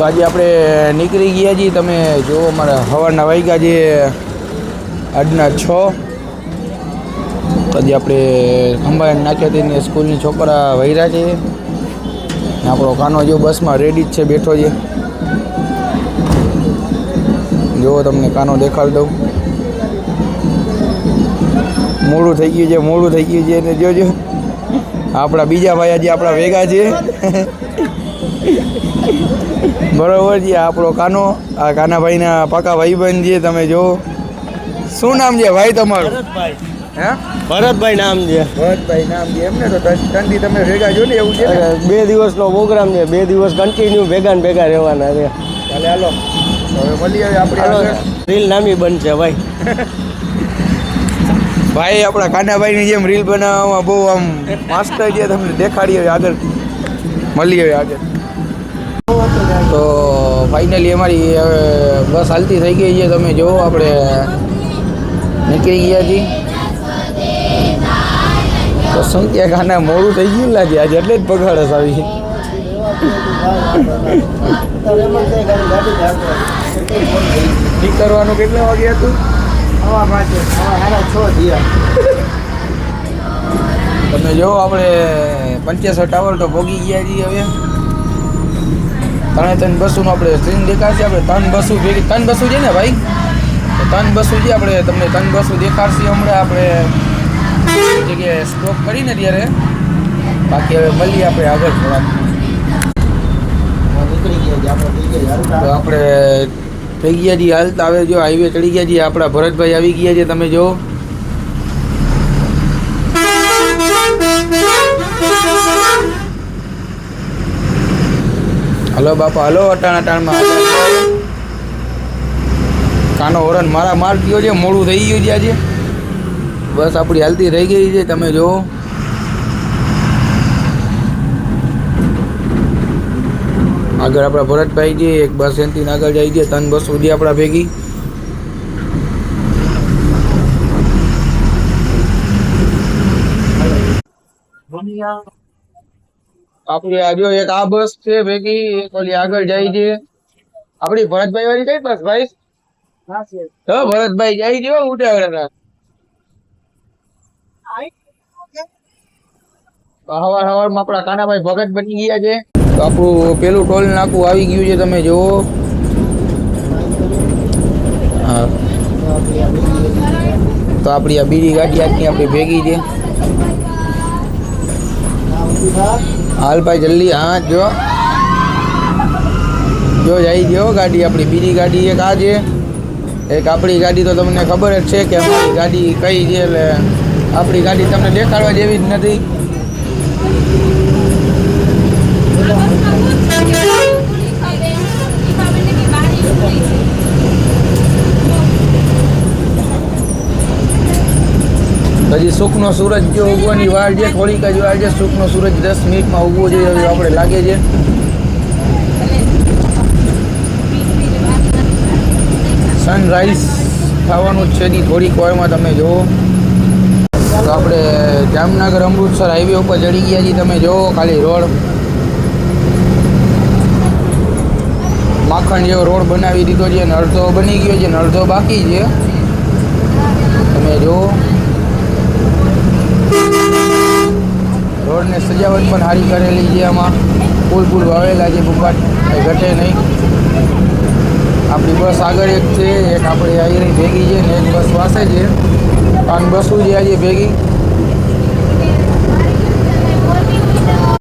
તો આજે આપણે નીકળી ગયા છીએ. તમે જો અમારા સવારના વાગ્યા જે 6:30. આજે આપણે ખંભાત નાખ્યા હતી સ્કૂલની છોકરા વૈરા છે. આપણો કાનો જો બસમાં રેડી જ છે, બેઠો છે. જો તમને કાનો દેખાડી દઉં. મોડું થઈ ગયું છે, મોડું થઈ ગયું છે. અને જોજો આપણા બીજા ભાઈ આજે આપણા ભેગા છે. બરોબર છે. આપણો કાનો, આ કાનાભાઈના પાકા ભાઈબંધ છે. તમે જો શું નામ છે ભાઈ તમારું? ભરતભાઈ. હે, ભરતભાઈ નામ છે. ભરતભાઈ નામ છે એમને. તો ઠંડી તમે ભેગા છો ને, એવું છે ને? 2 દિવસનો પ્રોગ્રામ છે. 2 દિવસ કન્ટિન્યુ ભેગા ને ભેગા રહેવાના છે. ચાલે હાલો, હવે મળી આવે આપણે. રીલ નામી બનશે ભાઈ. ભાઈ આપણા કાનાભાઈની જેમ રીલ બનાવવામાં બહુ આમ માસ્ટર છે. તમને દેખાડીએ આગળ, મળી આવે આગળ. તો ફાઇનલી અમારી હવે બસ હાલતી થઈ ગઈ છે. તમે જુઓ આપણે નીકળી ગયા છીએ. તો સંખ્યા ખાના મોડું થઈ ગયું લાગે આજે, એટલે જ પગાડસ આવી. નીકળવાનું કેટલા વાગે હતું? 5:30. તમે જો આપણે 75 ટાવર તો ભોગી ગયા છીએ. હવે 3 બસોનું આપણે ટ્રેન દેખાડશે. આપણે 3 બસો ભેગી 3 બસો છે ને ભાઈ? તો 3 બસો છે. આપણે તમને 3 બસો દેખાડશે હમણાં. આપણે જગ્યાએ સ્ટોપ કરીને ત્યારે બાકી હવે મળીએ આપણે આગળ થોડાક. તો આપણે થઈ ગયા છીએ હાલતા. હવે જો હાઈવે ચડી ગયા છીએ. આપણા ભરતભાઈ આવી ગયા છે. તમે જો હલો બાપા, હલો. અટાણામાં કાનો હોરન મારા માર ગયો છે. મોડું થઈ ગયું છે આજે. બસ આપણી હાલતી રહી ગઈ છે. તમે જો આગળ આપણા ભરતભાઈ છે. એક બસ એનથી આગળ જાય છે. 3 બસ સુધી આપણા ભેગી. આપણી આ જો એક આ બસ છે ભેગી, એક ઓલી આગળ જાય છે. આપણી ભરતભાઈ વાળી કઈ બસ ભાઈ? તો ભરતભાઈ જાય છે ઉઠાવડા. હવાર હવારમાં આપણા કાનાભાઈ ભગત બની ગયા છે. તો આપણું પેલું ટોલ નાકું આવી ગયું છે. તમે જુઓ. હા, તો આપણી આ બીજી ગાડી આજની આપણી ભેગી છે. હાલ ભાઈ જલ્દી. હા જો જાય છે ગાડી. આપણી બીજી ગાડી એક આ છે. એક આપણી ગાડી તો તમને ખબર જ છે કે અમારી ગાડી કઈ છે. એટલે આપણી ગાડી તમને દેખાડવા જેવી જ નથી. હજી સુખનો સૂરજ જો ઉગવાની વાર છે. થોડીક જ વાર છે. સુખનો સૂરજ 10 મિનિટમાં ઉગવો જોઈએ એવું આપણે લાગે છે. સનરાઈઝ થવાનું જ છે થોડીક વારમાં. તમે જુઓ. તો આપણે જામનગર અમૃતસર હાઈવે ઉપર ચડી ગયા છીએ. તમે જુઓ ખાલી રોડ માખણ જેવો રોડ બનાવી દીધો છે. અને અડધો બની ગયો છે અને અડધો બાકી છે. તમે જુઓ રોડને સજાવટ પણ સારી કરેલી છે. આમાં ફૂલ વાવેલા છે. બુપાટ કંઈ ઘટે નહીં. આપણી બસ આગળ એક છે, એક આપણે અહીં ભેગી છે ને એક બસ પાસે છે. 5 બસો છે આજે ભેગી.